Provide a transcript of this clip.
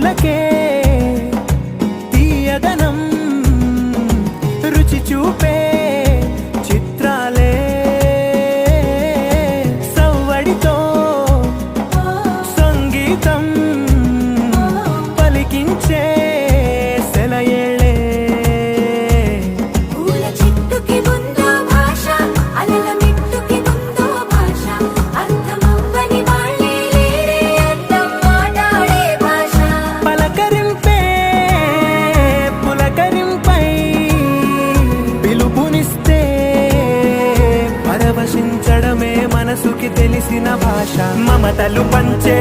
మాటలకే తీయదనం రుచి చూపే చిత్రాలే సవ్వడితో సంగీతం పలికించే సెలయేళే పూల చెట్టుకి ఉందో భాష అలల మిట్టుకి ఉందో భాష అర్థమవ్వని వాళ్ళే లేరే అర్థం మాట్లాడే భాష పలకరింపే పులకరింపై పిలుపునిస్తే పరవశించడమే మనసుకి తెలిసిన భాష మమతలు పంచే